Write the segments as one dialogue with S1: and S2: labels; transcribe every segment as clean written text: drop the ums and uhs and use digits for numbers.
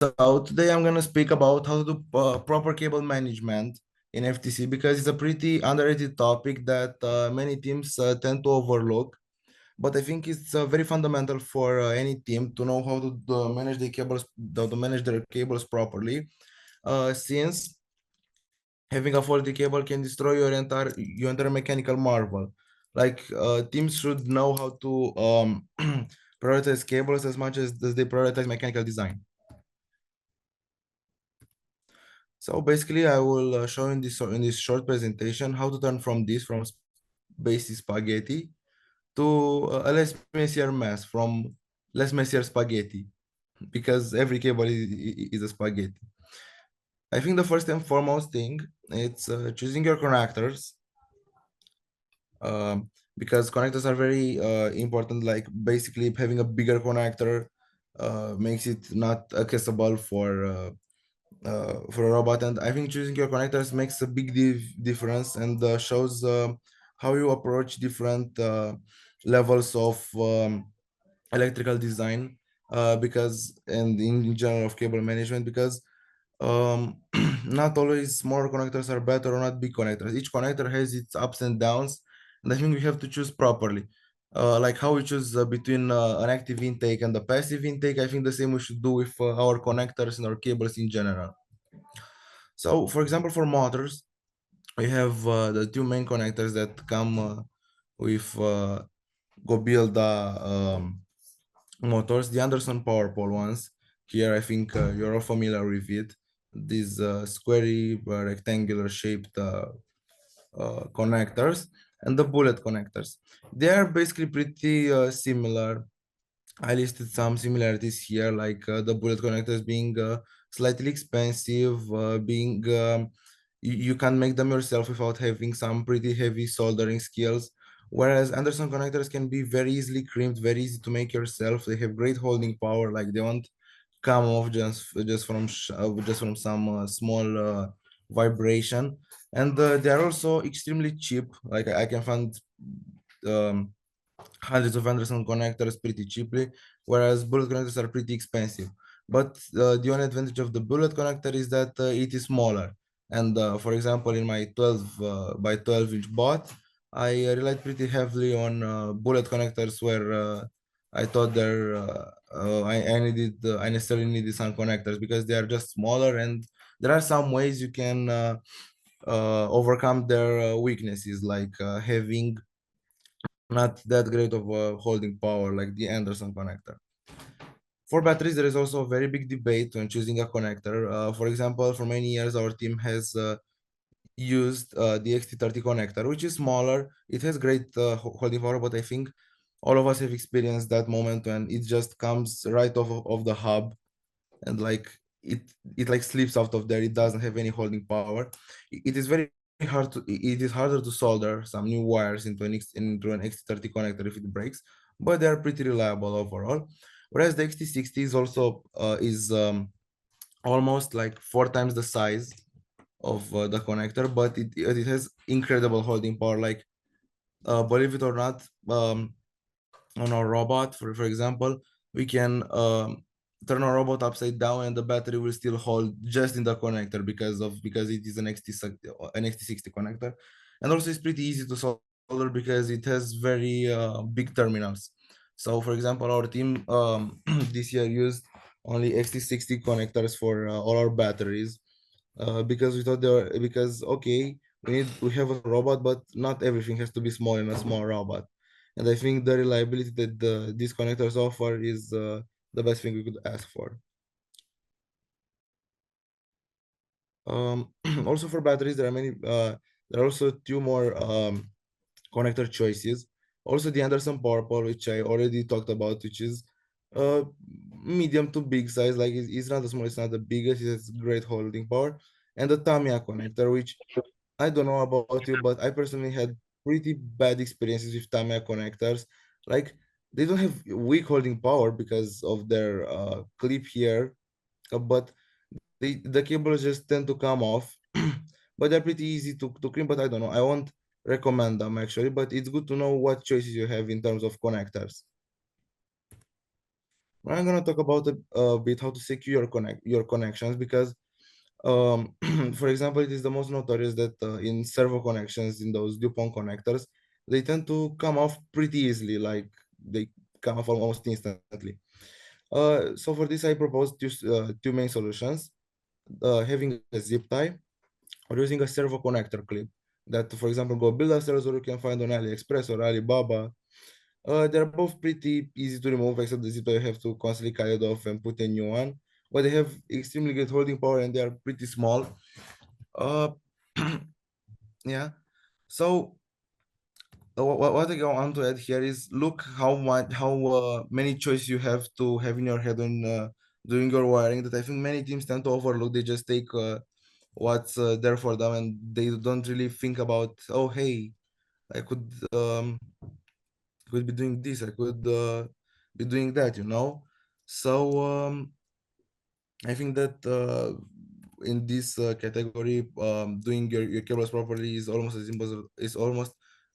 S1: So today I'm gonna speak about how to do proper cable management in FTC because it's a pretty underrated topic that many teams tend to overlook. But I think it's very fundamental for any team to know how to manage the cables, to manage their cables properly. Since having a faulty cable can destroy your entire mechanical marvel. Like teams should know how to prioritize cables as much as they prioritize mechanical design. So basically, I will show in this short presentation how to turn from basic spaghetti to a less messier mess from less messier spaghetti because every cable is a spaghetti. I think the first and foremost thing it's choosing your connectors um, because connectors are very important. Like basically having a bigger connector makes it not accessible for a robot, and I think choosing your connectors makes a big difference and shows how you approach different levels of electrical design because and in general of cable management because um, not always more connectors are better or not big connectors. Each connector has its ups and downs, and I think we have to choose properly. Like how we choose between an active intake and a passive intake, I think the same we should do with our connectors and our cables in general. So, for example, for motors, we have the two main connectors that come with go build motors, the Anderson power pole ones. Here, I think you're all familiar with it. These squarey, rectangular shaped connectors and the bullet connectors. They are basically pretty similar. I listed some similarities here, like the bullet connectors being slightly expensive, being you can make them yourself without having some pretty heavy soldering skills. Whereas Anderson connectors can be very easily crimped, very easy to make yourself. They have great holding power, like they won't come off just from some small vibration, and they are also extremely cheap. Like I can find um, hundreds of Anderson connectors pretty cheaply, whereas bullet connectors are pretty expensive. But the only advantage of the bullet connector is that it is smaller. And for example, in my 12 by 12-inch bot, I relied pretty heavily on bullet connectors where I thought I necessarily needed some connectors because they are just smaller, and there are some ways you can overcome their weaknesses, like having not that great of a holding power like the Anderson connector. For batteries, there is also a very big debate when choosing a connector. For example, for many years, our team has used the XT30 connector, which is smaller. It has great holding power, but I think all of us have experienced that moment when it just comes right off of the hub and like it it like slips out of there. It doesn't have any holding power. It is very hard to it is harder to solder some new wires into an XT30 connector if it breaks, but they are pretty reliable overall. Whereas the XT60 is also is almost like 4 times the size of the connector, but it has incredible holding power. Like believe it or not, on our robot, for example, we can turn our robot upside down and the battery will still hold just in the connector because it is an XT60 connector. And also it's pretty easy to solder because it has very big terminals. So for example, our team this year used only XT60 connectors for all our batteries because we thought they were because okay, we have a robot, but not everything has to be small in a small robot. And I think the reliability that these connectors offer is the best thing we could ask for. Also for batteries, there are also two more connector choices. Also the Anderson power pole, which I already talked about, which is uh, medium to big size. Like it's not the smallest, it's not the biggest. It has great holding power. And the Tamiya connector, which I don't know about you, but I personally had pretty bad experiences with Tamiya connectors. Like they don't have weak holding power because of their clip here, but the cables just tend to come off. But they're pretty easy to clean. But I don't know. I won't recommend them actually. But it's good to know what choices you have in terms of connectors. I'm gonna talk about a bit how to secure your connections because for example, it is the most notorious that in servo connections, in those DuPont connectors, they tend to come off pretty easily, like they come off almost instantly. So for this, I propose two main solutions: having a zip tie or using a servo connector clip. That, for example, go build a server you can find on AliExpress or Alibaba. They're both pretty easy to remove, except the zip tie you have to constantly cut it off and put a new one. But they have extremely great holding power and they are pretty small. Uh, yeah. So what I want to add here is look how many choices you have to have in your head when doing your wiring. That I think many teams tend to overlook. They just take what's there for them, and they don't really think about, oh hey, I could be doing this. I could be doing that. So I think that in this category, doing your cables properly is almost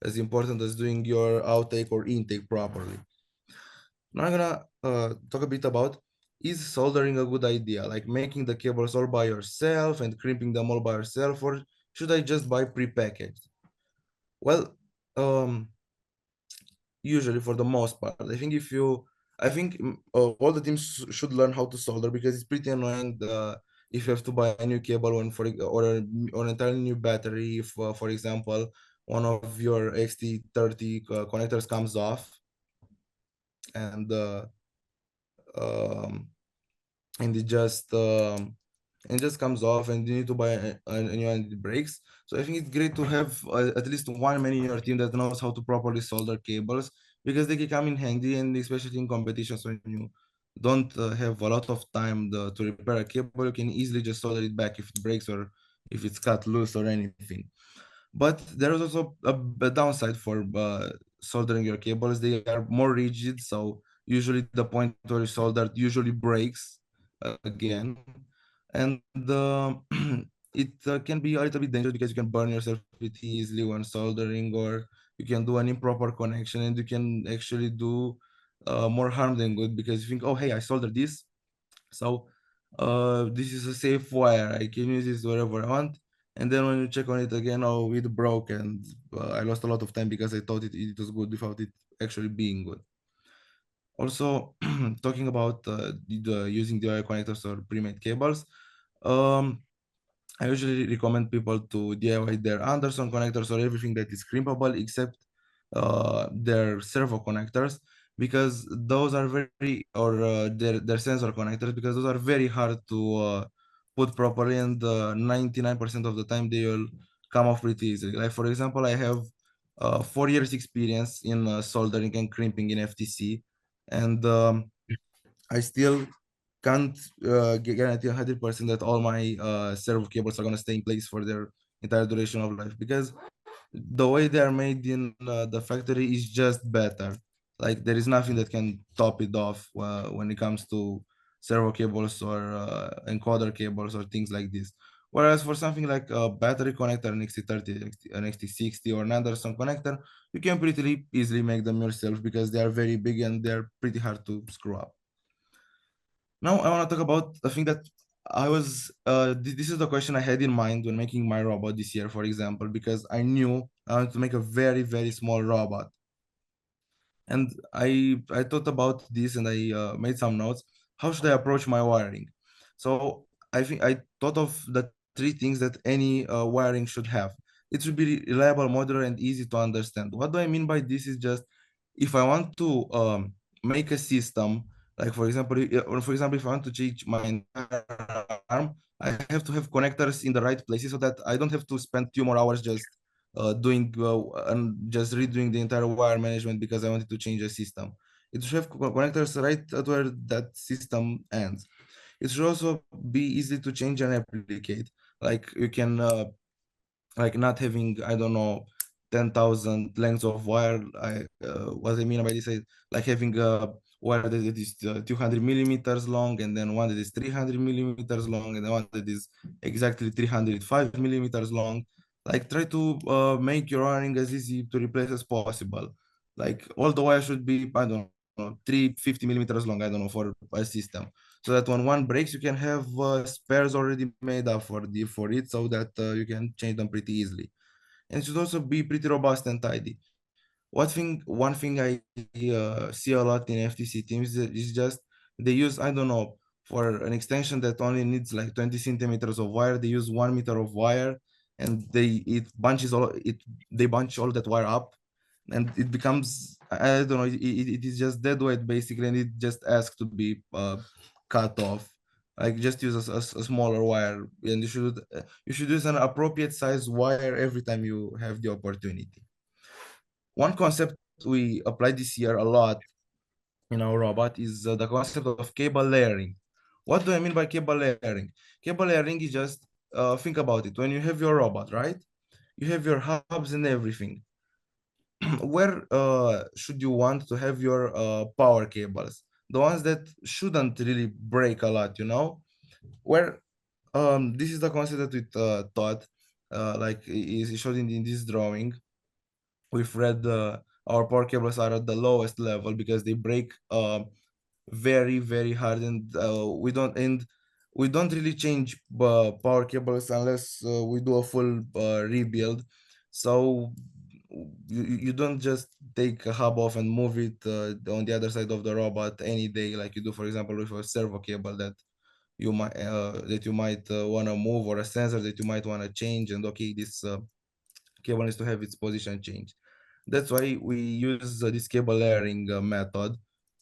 S1: as important as doing your outtake or intake properly. Now I'm gonna talk a bit about, is soldering a good idea? Like making the cables all by yourself and crimping them all by yourself, or should I just buy prepackaged? Well, usually for the most part, I think all the teams should learn how to solder because it's pretty annoying if you have to buy a new cable or an entirely new battery. If, for example, one of your XT30 connectors comes off and um, and it just comes off and you need to buy a new one, and it breaks. So I think it's great to have at least one man in your team that knows how to properly solder cables because they can come in handy, and especially in competitions when you don't have a lot of time to repair a cable, you can easily just solder it back if it breaks or if it's cut loose or anything. But there is also a downside for soldering your cables. They are more rigid, so usually the point where you solder usually breaks again, and it can be a little bit dangerous because you can burn yourself pretty easily when soldering, or you can do an improper connection and you can actually do more harm than good because you think, oh hey, I soldered this, so this is a safe wire. I can use this wherever I want. And then when you check on it again, oh, it broke, and I lost a lot of time because I thought it was good without it actually being good. Also, talking about using DIY connectors or pre-made cables, um, I usually recommend people to DIY their Anderson connectors or everything that is crimpable except their servo connectors, because those are very, or their sensor connectors, because those are very hard to put properly, and 99% of the time they will come off pretty easily. Like for example, I have 4 years experience in soldering and crimping in FTC, and I still can't guarantee 100% that all my servo cables are going to stay in place for their entire duration of life, because the way they are made in the factory is just better. Like there is nothing that can top it off when it comes to servo cables or encoder cables or things like this. Whereas for something like a battery connector, an XT30, an XT60, or an Anderson connector, you can pretty easily make them yourself because they are very big and they're pretty hard to screw up. Now I want to talk about the thing that this is the question I had in mind when making my robot this year, for example, because I knew I wanted to make a very, very small robot. And I thought about this and I made some notes. How should I approach my wiring? So I think I thought of the three things that any wiring should have. It should be reliable, modular, and easy to understand. What do I mean by this is just, if I want to make a system, like for example, if I want to change my entire arm, I have to have connectors in the right places so that I don't have to spend 2 more hours just doing and just redoing the entire wire management because I wanted to change the system. It should have connectors right at where that system ends. It should also be easy to change and replicate. Like you can like not having, I don't know, 10,000 lengths of wire. What I mean by this is like having a wire that is 200 millimeters long, and then one that is 300 millimeters long, and then one that is exactly 305 millimeters long. Like try to make your wiring as easy to replace as possible. Like all the wires should be, I don't know, know, three 50 millimeters long, I don't know, for a system. So that when one breaks, you can have spares already made up for it, so that you can change them pretty easily. And it should also be pretty robust and tidy. One thing I see a lot in FTC teams is just they use, I don't know, for an extension that only needs like 20 centimeters of wire, they use 1 meter of wire, and they bunch all that wire up, and it becomes, I don't know, it is just dead weight basically, and it just asks to be cut off. Like just use a smaller wire, and you should use an appropriate size wire every time you have the opportunity. One concept we applied this year a lot in our robot is the concept of cable layering. What do I mean by cable layering? Cable layering is just, think about it. When you have your robot, right? You have your hubs and everything. Where should you want to have your power cables? The ones that shouldn't really break a lot, you know? Where this is the concept that we taught, like is showed in this drawing. We've read our power cables are at the lowest level because they break very hard, and we don't really change power cables unless we do a full rebuild. So you don't just take a hub off and move it on the other side of the robot any day, like you do, for example, with a servo cable that you might want to move, or a sensor that you might want to change, and okay, this cable needs to have its position changed. That's why we use this cable layering method,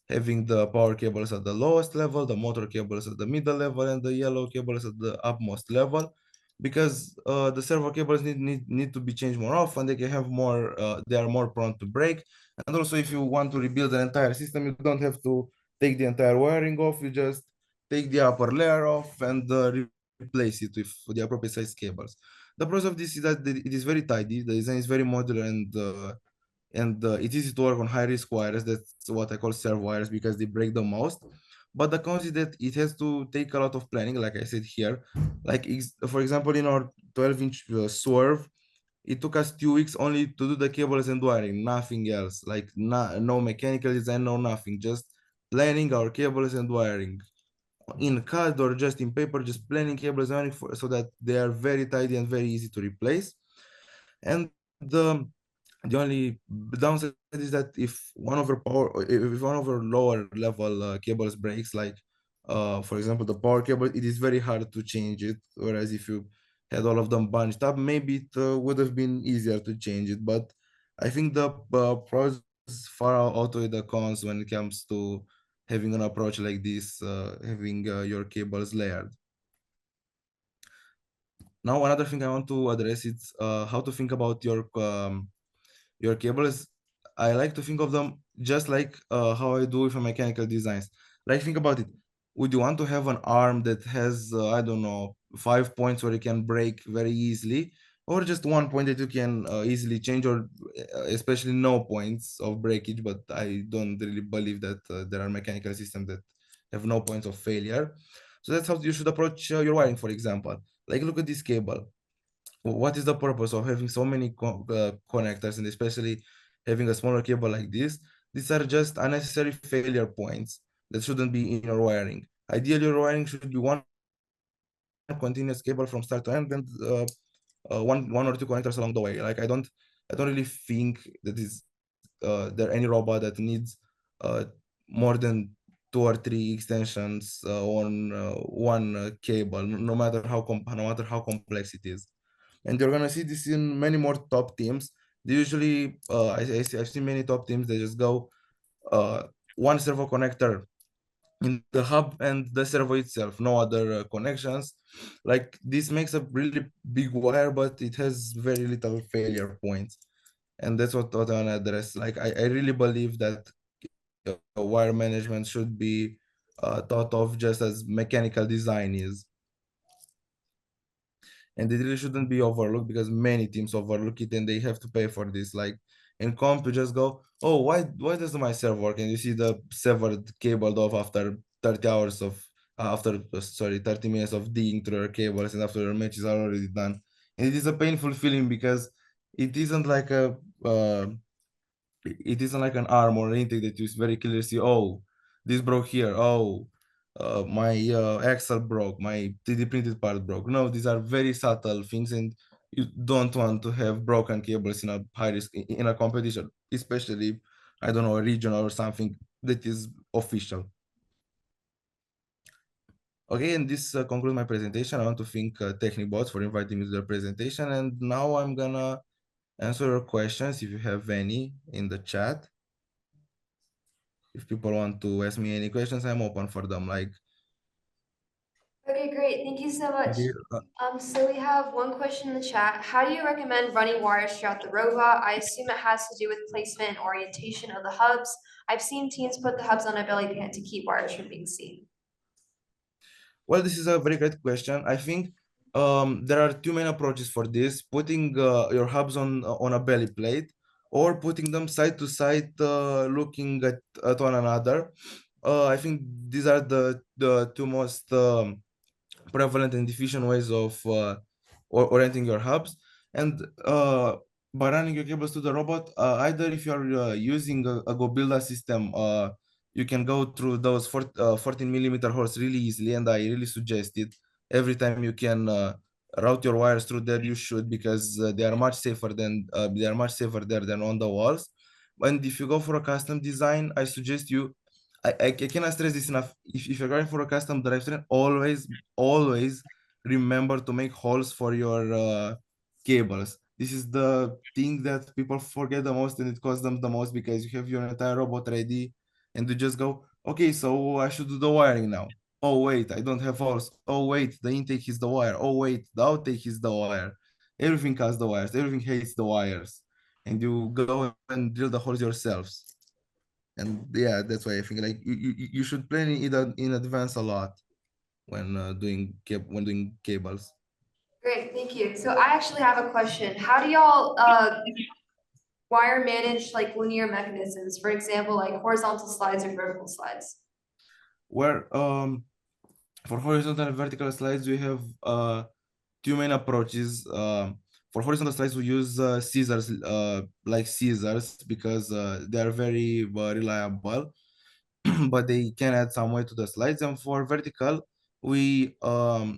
S1: having the power cables at the lowest level, the motor cables at the middle level, and the yellow cables at the upmost level, because the servo cables need to be changed more often. They can have more, they are more prone to break. And also, if you want to rebuild an entire system, you don't have to take the entire wiring off. You just take the upper layer off and replace it with the appropriate size cables. The pros of this is that it is very tidy. The design is very modular, and it's easy to work on high risk wires. That's what I call serve wires because they break the most. But the cons is that it has to take a lot of planning, like I said here. Like for example, in our 12-inch swerve, it took us 2 weeks only to do the cables and wiring, nothing else. Like no mechanical design, no nothing, just planning our cables and wiring in CAD or just in paper, just planning cables and wiring so that they are very tidy and very easy to replace. And the only downside is that if one of our lower level cables breaks, like for example the power cable, it is very hard to change it. Whereas if you had all of them bunched up, maybe it would have been easier to change it. But I think the pros far outweigh the cons when it comes to having an approach like this, having your cables layered. Now, another thing I want to address is how to think about your cables. I like to think of them just like how I do with mechanical designs. Like, think about it. Would you want to have an arm that has, I don't know, 5 points where you can break very easily, or just 1 point that you can easily change, or especially no points of breakage? But I don't really believe that there are mechanical systems that have no points of failure. So that's how you should approach your wiring, for example. Like, look at this cable. What is the purpose of having so many connectors, and especially having a smaller cable like this? These are just unnecessary failure points that shouldn't be in your wiring. Ideally, your wiring should be one continuous cable from start to end, and one or two connectors along the way. Like, I don't really think that is there any robot that needs uh, more than 2 or 3 extensions on one cable, no matter how complex it is. And you're gonna see this in many more top teams. They usually, I've seen many top teams. They just go one servo connector in the hub and the servo itself, no other connections. Like, this makes a really big wire, but it has very little failure points, and that's what I want to address. Like, I really believe that wire management should be thought of just as mechanical design is, and it really shouldn't be overlooked because many teams overlook it and they have to pay for this. Like, in comp, you just go, oh, why doesn't my server work? And you see the severed cabled off after 30 hours of after sorry 30 minutes of digging through your cables, and after your match is already done. And it is a painful feeling because it isn't like a it isn't like an arm or an intake that you very clearly see, oh, this broke here, oh, my axle broke, my 3D printed part broke. No, these are very subtle things, and you don't want to have broken cables in a high risk in a competition, especially, I don't know, a regional or something that is official. Okay, and this concludes my presentation. I want to thank Technibots for inviting me to the presentation, and now I'm gonna answer your questions if you have any in the chat. If people want to ask me any questions, I'm open for them. Like,
S2: Okay, great. Thank you so much.
S1: okay,
S2: So we have one question in the chat. How do you recommend running wires throughout the robot? I assume it has to do with placement and orientation of the hubs. I've seen teams put the hubs on a belly pan to keep wires from being seen.
S1: well, this is a very great question. I think there are two main approaches for this: putting your hubs on a belly plate, or putting them side to side, looking at one another. I think these are the two most prevalent and efficient ways of orienting your hubs. And by running your cables to the robot, either if you're using a GoBuilder system, you can go through those 14 millimeter holes really easily. And I really suggest it. Every time you can route your wires through there, you should, because they are much safer there than on the walls. And if you go for a custom design, I suggest you, I cannot stress this enough. If you're going for a custom drivetrain, always remember to make holes for your cables. This is the thing that people forget the most, and it costs them the most, because you have your entire robot ready and you just go, okay, so I should do the wiring now. Oh wait, I don't have holes. Oh wait, the intake is the wire. Oh wait, the outtake is the wire. Everything has the wires. Everything hates the wires, and you go and drill the holes yourselves. And yeah, that's why I think like you should plan it in advance a lot when doing cables.
S2: Great, thank you. So I actually have a question. How do y'all wire manage like linear mechanisms? For example, like horizontal slides or vertical slides?
S1: Where for horizontal and vertical slides we have two main approaches. For horizontal slides we use scissors, like scissors, because they are very reliable. But they can add some weight to the slides. And for vertical, we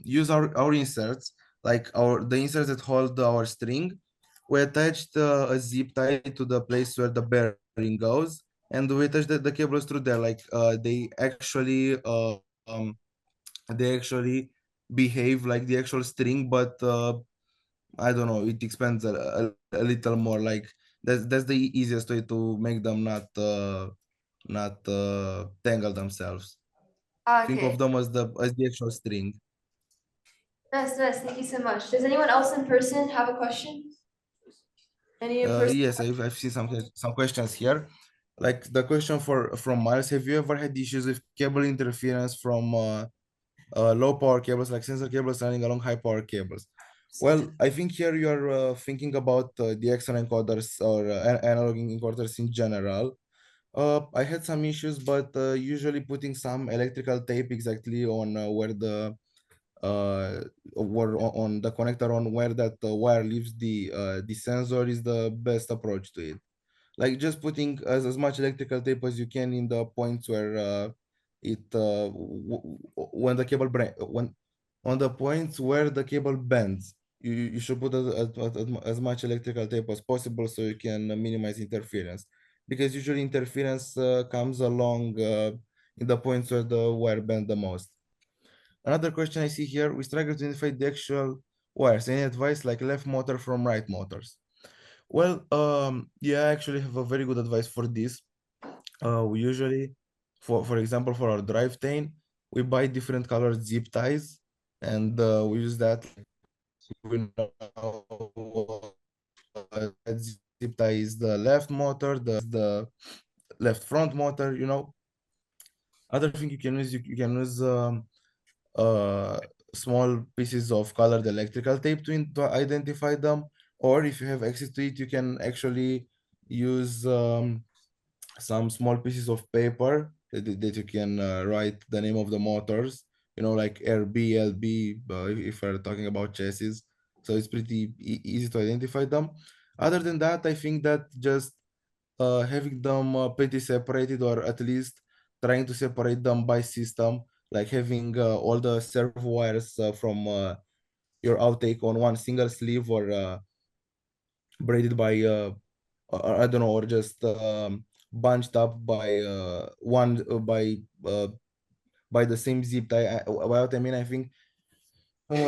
S1: use our inserts, like the inserts that hold our string. We attached a zip tie to the place where the bearing goes, and we attach the cables through there. Like they actually behave like the actual string, but I don't know, it expands a little more. Like that's the easiest way to make them not tangle themselves. Think of
S2: Okay,
S1: them as the actual string.
S2: nice. Thank you so much. Does anyone else in person have a question? Any in person?
S1: Yes, I've seen some questions here. Like the question from Miles: have you ever had issues with cable interference from low power cables, like sensor cables running along high power cables? Well, I think here you are thinking about the XR encoders or analog encoders in general. I had some issues, but usually putting some electrical tape exactly on where on the connector, on where that wire leaves the sensor, is the best approach to it. Like just putting as much electrical tape as you can in the points where when the cable when on the points where the cable bends, you should put as much electrical tape as possible, so you can minimize interference, because usually interference comes along in the points where the wire bend the most. Another question I see here: we struggle to identify the actual wires. Any advice, like left motor from right motors? Well, yeah, I actually have a very good advice for this. We usually, for example, for our drivetrain, we buy different colored zip ties, and we use that. We know that zip tie is the left motor, the left front motor. Other thing you can use, you can use uh, small pieces of colored electrical tape to identify them. Or if you have access to it, you can actually use some small pieces of paper that you can write the name of the motors, like RB, LB, if we're talking about chassis. So it's pretty easy to identify them. Other than that, I think that just having them pretty separated, or at least trying to separate them by system, like having all the servo wires from your outtake on one single sleeve, or braided by I don't know, or just bunched up by one by the same zip tie. What I mean, I think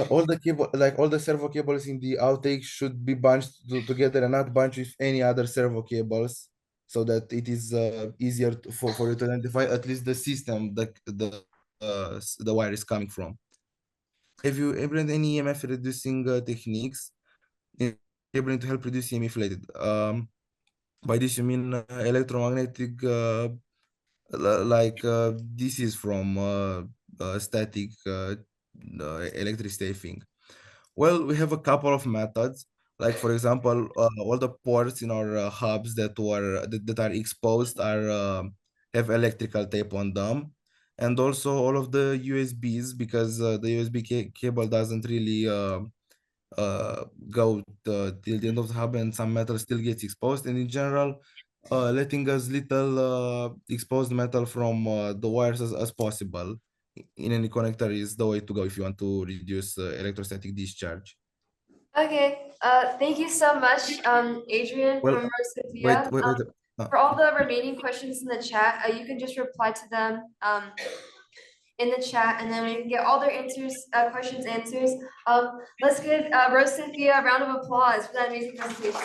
S1: all the cable, like all the servo cables in the outtake, should be bunched together and not bunched with any other servo cables, so that it is easier for you to identify at least the system that the wire is coming from. Have you implemented any EMF reducing techniques enabling to help reduce EMF related? By this you mean electromagnetic, like this is from static electricity, I think. Well, we have a couple of methods. Like for example, all the ports in our hubs that are exposed are have electrical tape on them, and also all of the USBs, because the USB cable doesn't really go till the end of the hub, and some metal still gets exposed. And in general, letting as little exposed metal from the wires as possible in any connector is the way to go if you want to reduce electrostatic discharge.
S2: Okay, thank you so much, Adrian
S1: Well,
S2: from RoSophia.
S1: wait.
S2: For all the remaining questions in the chat, you can just reply to them in the chat, and then we can get all their questions answers. Let's give RoSophia a round of applause for that amazing presentation.